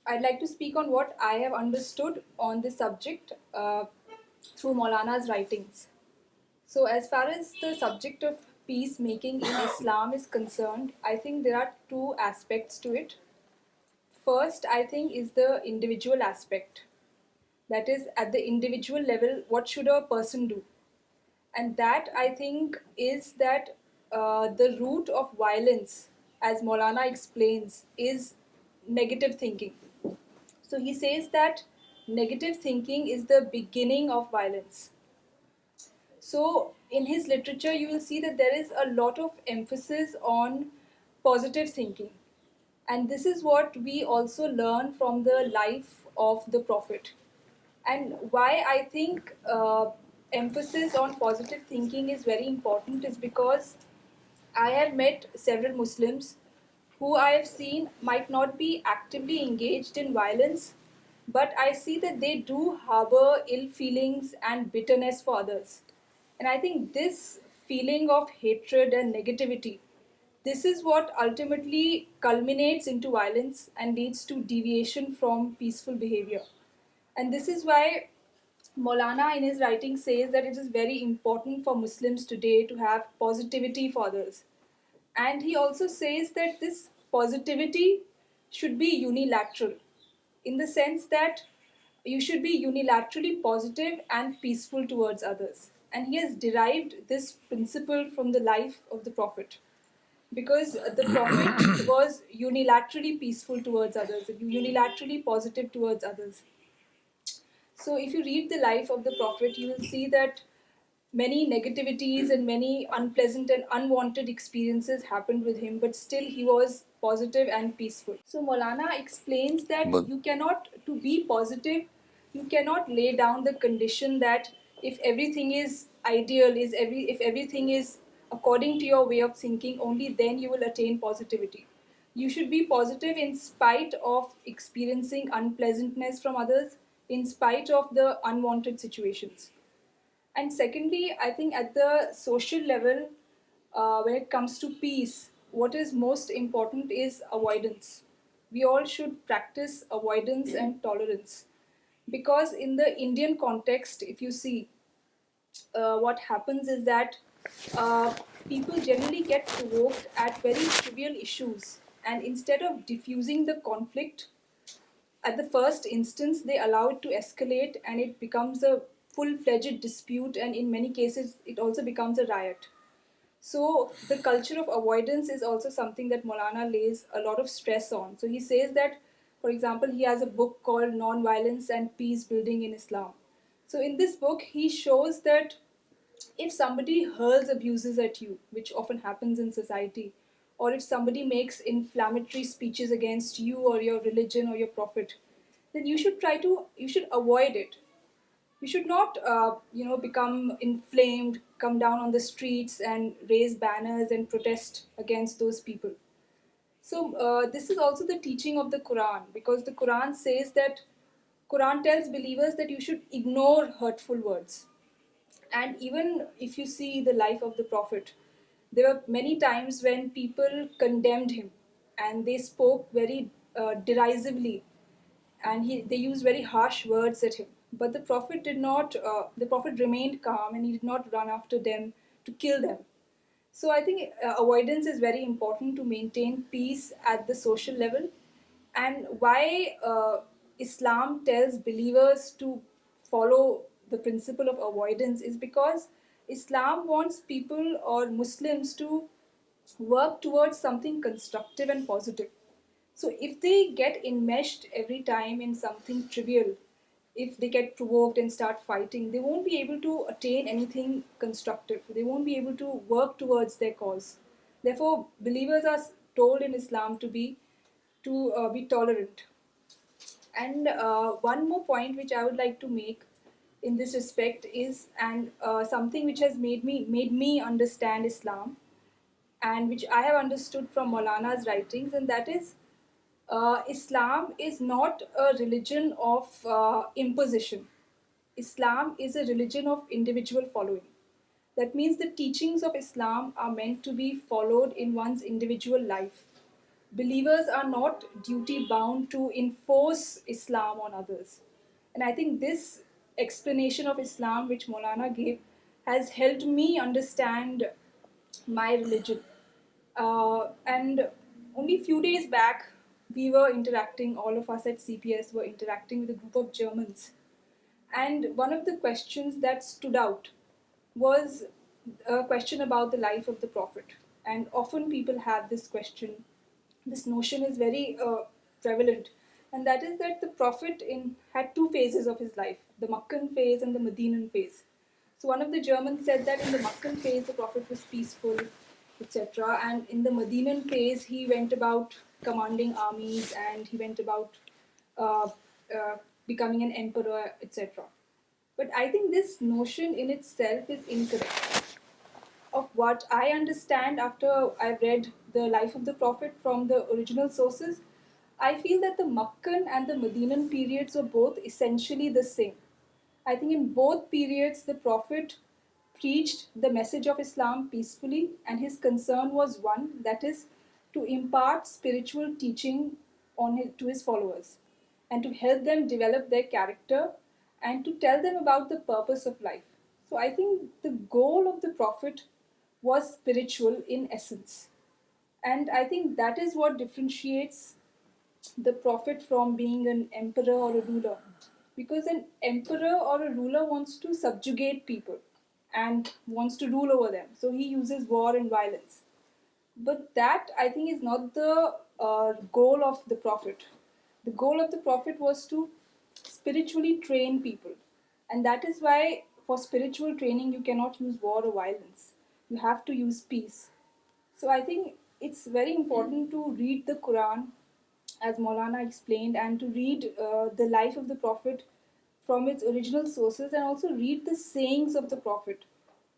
I'd like to speak on what I have understood on this subject through Maulana's writings. So, as far as the subject of peacemaking in Islam is concerned, I think there are two aspects to it. First, I think, is the individual aspect. That is, at the individual level, what should a person do? And that, I think, is that the root of violence, as Maulana explains, is negative thinking. So he says that negative thinking is the beginning of violence. So in his literature, you will see that there is a lot of emphasis on positive thinking. And this is what we also learn from the life of the Prophet. And why I think emphasis on positive thinking is very important is because I have met several Muslims who I have seen might not be actively engaged in violence, but I see that they do harbor ill feelings and bitterness for others. And I think this feeling of hatred and negativity, this is what ultimately culminates into violence and leads to deviation from peaceful behavior. And this is why Maulana in his writing says that it is very important for Muslims today to have positivity for others. And he also says that this positivity should be unilateral in the sense that you should be unilaterally positive and peaceful towards others. And he has derived this principle from the life of the Prophet because the Prophet was unilaterally peaceful towards others, unilaterally positive towards others. So, if you read the life of the Prophet, you will see that many negativities and many unpleasant and unwanted experiences happened with him, but still he was positive and peaceful. So, Maulana explains that But you cannot, to be positive, you cannot lay down the condition that if everything is ideal, if everything is according to your way of thinking, only then you will attain positivity. You should be positive in spite of experiencing unpleasantness from others, in spite of the unwanted situations. And secondly, I think at the social level, when it comes to peace, what is most important is avoidance. We all should practice avoidance and tolerance. Because in the Indian context, if you see, what happens is that uh, people generally get provoked at very trivial issues. And instead of diffusing the conflict, at the first instance, they allow it to escalate and it becomes a full fledged dispute, and in many cases, it also becomes a riot. So, the culture of avoidance is also something that Maulana lays a lot of stress on. So, he says that, for example, he has a book called Non-Violence and Peace Building in Islam. So, in this book, he shows that if somebody hurls abuses at you, which often happens in society, or if somebody makes inflammatory speeches against you or your religion or your prophet, then you should avoid it. You should not, become inflamed, come down on the streets and raise banners and protest against those people. So this is also the teaching of the Quran, because the Quran says that Quran tells believers that you should ignore hurtful words. And even if you see the life of the Prophet, there were many times when people condemned him and they spoke very derisively, and they used very harsh words at him. But the Prophet did not, the Prophet remained calm and he did not run after them to kill them. So I think avoidance is very important to maintain peace at the social level. And why Islam tells believers to follow the principle of avoidance is because Islam wants people or Muslims to work towards something constructive and positive. So if they get enmeshed every time in something trivial, if they get provoked and start fighting, they won't be able to attain anything constructive. They won't be able to work towards their cause. Therefore, believers are told in Islam to be tolerant. And one more point which I would like to make in this respect is, and something which has made me understand Islam, and which I have understood from Maulana's writings, and that is Islam is not a religion of imposition. Islam is a religion of individual following. That means the teachings of Islam are meant to be followed in one's individual life. believers are not duty bound to enforce Islam on others. And I think this explanation of Islam, which Maulana gave, has helped me understand my religion. And only few days back, we were interacting, all of us at CPS were interacting with a group of Germans. And one of the questions that stood out was a question about the life of the Prophet. And often people have this question, this notion is very prevalent, and that is that the Prophet had two phases of his life, the Makkan phase and the Medinan phase. So one of the Germans said that in the Makkan phase, the Prophet was peaceful, etc. And in the Medinan phase, he went about commanding armies and he went about uh, uh, becoming an emperor, etc. But I think this notion in itself is incorrect. Of what I understand after I've read the life of the Prophet from the original sources, I feel that the Makkan and the Medinan periods were both essentially the same. I think in both periods, the Prophet preached the message of Islam peacefully, and his concern was one, that is, to impart spiritual teaching to his followers and to help them develop their character and to tell them about the purpose of life. So I think the goal of the Prophet was spiritual in essence. And I think that is what differentiates the Prophet from being an emperor or a ruler. Because an emperor or a ruler wants to subjugate people and wants to rule over them. So he uses war and violence. But that, I think, is not the goal of the Prophet. The goal of the Prophet was to spiritually train people. And that is why, for spiritual training, you cannot use war or violence. You have to use peace. So I think it's very important to read the Quran, as Maulana explained, and to read the life of the Prophet from its original sources and also read the sayings of the Prophet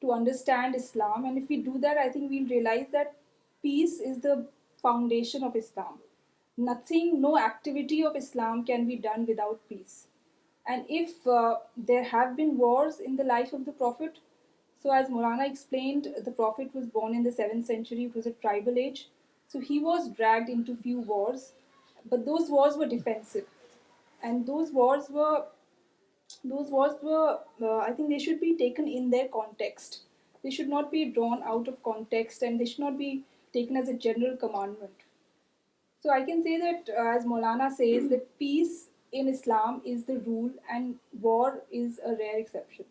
to understand Islam. And if we do that, I think we'll realize that peace is the foundation of Islam. Nothing, no activity of Islam can be done without peace. And if there have been wars in the life of the Prophet, so as Morana explained, the Prophet was born in the 7th century, it was a tribal age. So he was dragged into few wars, but those wars were defensive. And those wars were, I think they should be taken in their context. They should not be drawn out of context and they should not be taken as a general commandment. So I can say that, as Maulana says, that peace in Islam is the rule and war is a rare exception.